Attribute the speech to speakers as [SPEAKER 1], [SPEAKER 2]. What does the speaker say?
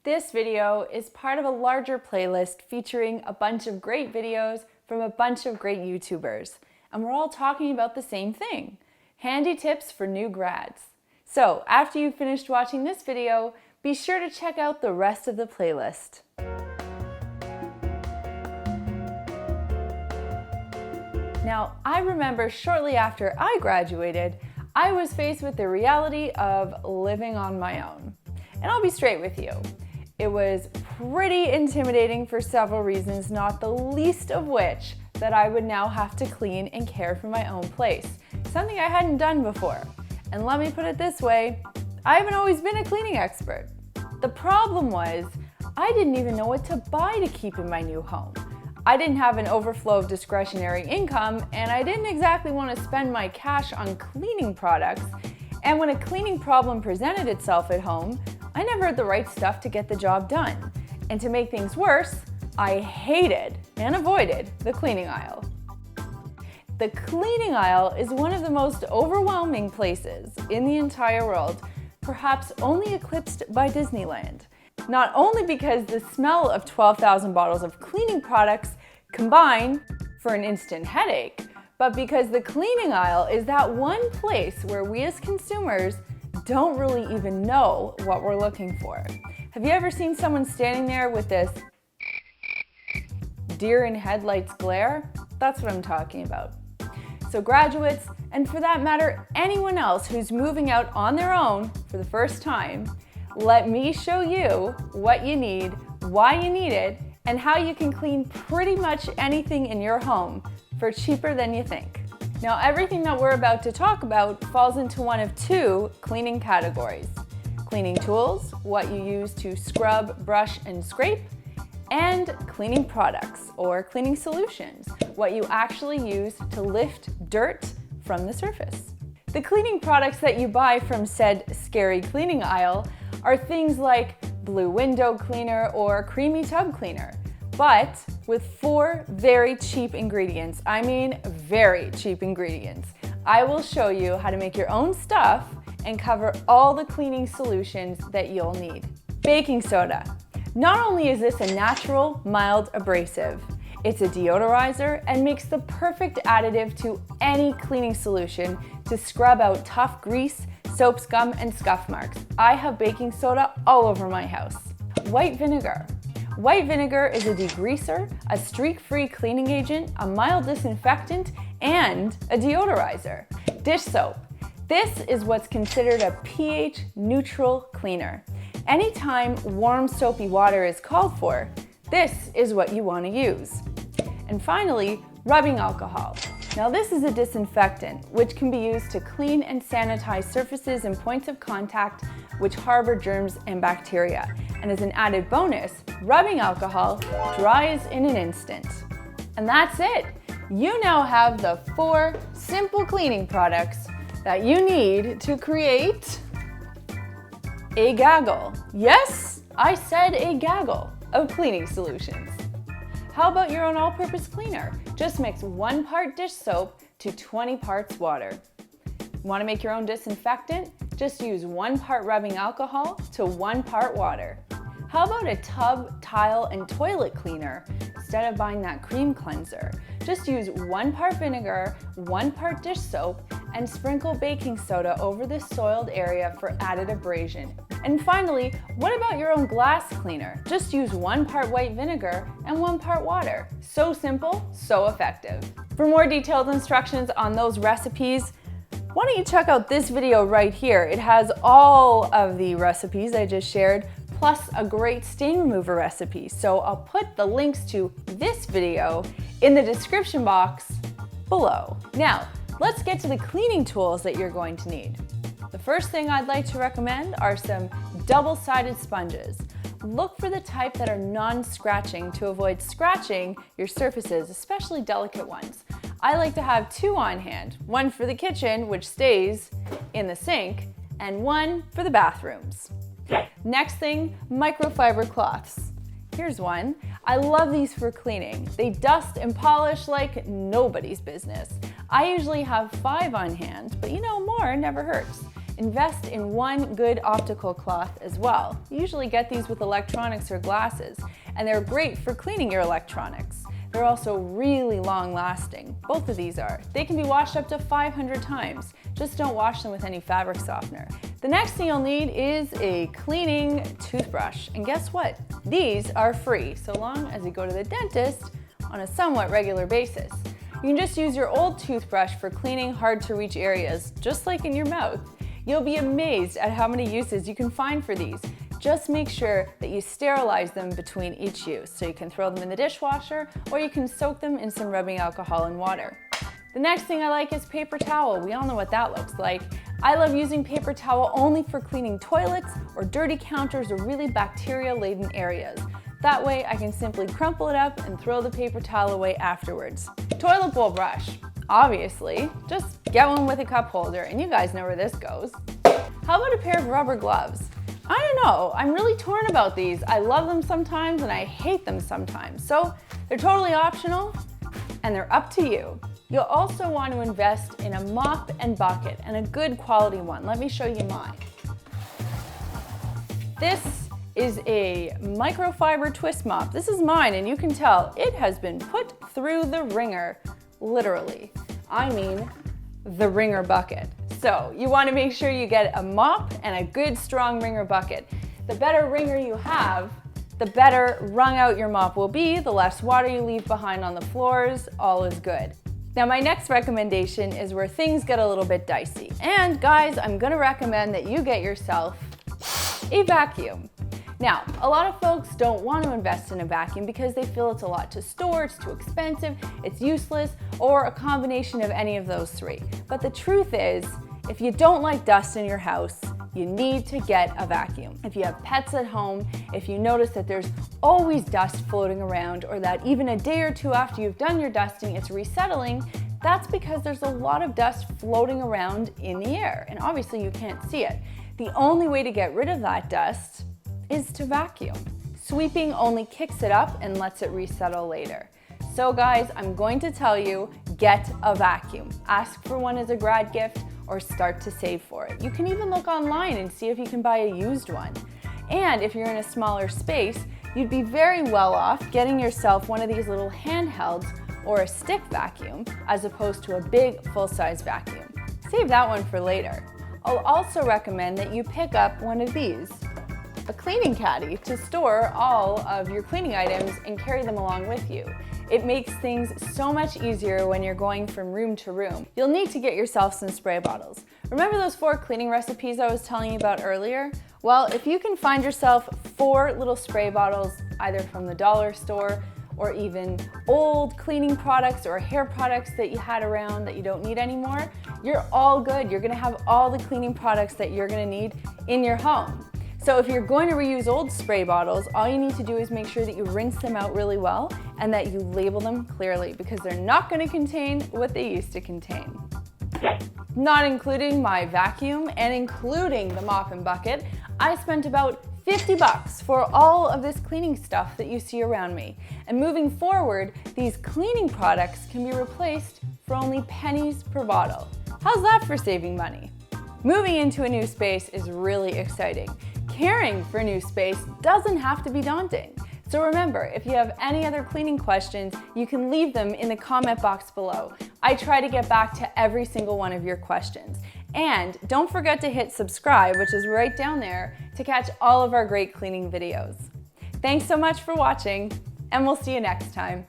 [SPEAKER 1] This video is part of a larger playlist featuring a bunch of great videos from a bunch of great YouTubers. And we're all talking about the same thing, handy tips for new grads. So after you've finished watching this video, be sure to check out the rest of the playlist. Now, I remember shortly after I graduated, I was faced with the reality of living on my own. And I'll be straight with you. It was pretty intimidating for several reasons, not the least of which that I would now have to clean and care for my own place, something I hadn't done before. And let me put it this way, I haven't always been a cleaning expert. The problem was, I didn't even know what to buy to keep in my new home. I didn't have an overflow of discretionary income, and I didn't exactly want to spend my cash on cleaning products. And when a cleaning problem presented itself at home, I never had the right stuff to get the job done. And to make things worse, I hated and avoided the cleaning aisle. The cleaning aisle is one of the most overwhelming places in the entire world, perhaps only eclipsed by Disneyland. Not only because the smell of 12,000 bottles of cleaning products combine for an instant headache, but because the cleaning aisle is that one place where we as consumers don't really even know what we're looking for. Have you ever seen someone standing there with this deer in headlights glare? That's what I'm talking about. So graduates, and for that matter, anyone else who's moving out on their own for the first time, let me show you what you need, why you need it, and how you can clean pretty much anything in your home for cheaper than you think. Now, everything that we're about to talk about falls into one of two cleaning categories. Cleaning tools, what you use to scrub, brush, and scrape, and cleaning products or cleaning solutions, what you actually use to lift dirt from the surface. The cleaning products that you buy from said scary cleaning aisle are things like blue window cleaner or creamy tub cleaner, but with 4 very cheap ingredients. I mean, very cheap ingredients. I will show you how to make your own stuff and cover all the cleaning solutions that you'll need. Baking soda. Not only is this a natural, mild abrasive, it's a deodorizer and makes the perfect additive to any cleaning solution to scrub out tough grease, soap scum, and scuff marks. I have baking soda all over my house. White vinegar. White vinegar is a degreaser, a streak-free cleaning agent, a mild disinfectant, and a deodorizer. Dish soap. This is what's considered a pH neutral cleaner. Anytime warm soapy water is called for, this is what you want to use. And finally, rubbing alcohol. Now this is a disinfectant, which can be used to clean and sanitize surfaces and points of contact which harbor germs and bacteria. And as an added bonus, rubbing alcohol dries in an instant. And that's it. You now have the 4 simple cleaning products that you need to create a gaggle. Yes, I said a gaggle of cleaning solutions. How about your own all-purpose cleaner? Just mix 1 part dish soap to 20 parts water. Want to make your own disinfectant? Just use 1 part rubbing alcohol to 1 part water. How about a tub, tile, and toilet cleaner instead of buying that cream cleanser? Just use 1 part vinegar, 1 part dish soap, and sprinkle baking soda over the soiled area for added abrasion. And finally, what about your own glass cleaner? Just use 1 part white vinegar and 1 part water. So simple, so effective. For more detailed instructions on those recipes, why don't you check out this video right here? It has all of the recipes I just shared, plus a great stain remover recipe. So I'll put the links to this video in the description box below. Now, let's get to the cleaning tools that you're going to need. The first thing I'd like to recommend are some double-sided sponges. Look for the type that are non-scratching to avoid scratching your surfaces, especially delicate ones. I like to have 2 on hand, 1 for the kitchen, which stays in the sink, and 1 for the bathrooms. Next thing, microfiber cloths. Here's one. I love these for cleaning. They dust and polish like nobody's business. I usually have 5 on hand, but more never hurts. Invest in one good optical cloth as well. You usually get these with electronics or glasses, and they're great for cleaning your electronics. They're also really long lasting. Both of these are. They can be washed up to 500 times. Just don't wash them with any fabric softener. The next thing you'll need is a cleaning toothbrush. And guess what? These are free, so long as you go to the dentist on a somewhat regular basis. You can just use your old toothbrush for cleaning hard to reach areas, just like in your mouth. You'll be amazed at how many uses you can find for these. Just make sure that you sterilize them between each use, so you can throw them in the dishwasher or you can soak them in some rubbing alcohol and water. The next thing I like is paper towel. We all know what that looks like. I love using paper towel only for cleaning toilets or dirty counters or really bacteria-laden areas. That way I can simply crumple it up and throw the paper towel away afterwards. Toilet bowl brush. Obviously, just get one with a cup holder, and you guys know where this goes. How about a pair of rubber gloves? I don't know, I'm really torn about these. I love them sometimes and I hate them sometimes. So they're totally optional and they're up to you. You'll also want to invest in a mop and bucket, and a good quality one. Let me show you mine. This is a microfiber twist mop. This is mine, and you can tell it has been put through the ringer, literally. I mean, the ringer bucket. So you want to make sure you get a mop and a good strong ringer bucket. The better ringer you have, the better wrung out your mop will be, the less water you leave behind on the floors, all is good. Now my next recommendation is where things get a little bit dicey. And guys, I'm gonna recommend that you get yourself a vacuum. Now, a lot of folks don't want to invest in a vacuum because they feel it's a lot to store, it's too expensive, it's useless, or a combination of any of those three. But the truth is, if you don't like dust in your house, you need to get a vacuum. If you have pets at home, if you notice that there's always dust floating around, or that even a day or two after you've done your dusting, it's resettling, that's because there's a lot of dust floating around in the air, and obviously you can't see it. The only way to get rid of that dust is to vacuum. Sweeping only kicks it up and lets it resettle later. So guys, I'm going to tell you, get a vacuum. Ask for one as a grad gift or start to save for it. You can even look online and see if you can buy a used one. And if you're in a smaller space, you'd be very well off getting yourself one of these little handhelds or a stick vacuum as opposed to a big full-size vacuum. Save that one for later. I'll also recommend that you pick up one of these, a cleaning caddy, to store all of your cleaning items and carry them along with you. It makes things so much easier when you're going from room to room. You'll need to get yourself some spray bottles. Remember those 4 cleaning recipes I was telling you about earlier? Well, if you can find yourself 4 little spray bottles, either from the dollar store or even old cleaning products or hair products that you had around that you don't need anymore, you're all good. You're gonna have all the cleaning products that you're gonna need in your home. So if you're going to reuse old spray bottles, all you need to do is make sure that you rinse them out really well and that you label them clearly, because they're not going to contain what they used to contain. Not including my vacuum and including the mop and bucket, I spent about $50 for all of this cleaning stuff that you see around me. And moving forward, these cleaning products can be replaced for only pennies per bottle. How's that for saving money? Moving into a new space is really exciting. Caring for new space doesn't have to be daunting. So remember, if you have any other cleaning questions, you can leave them in the comment box below. I try to get back to every single one of your questions. And don't forget to hit subscribe, which is right down there, to catch all of our great cleaning videos. Thanks so much for watching, and we'll see you next time.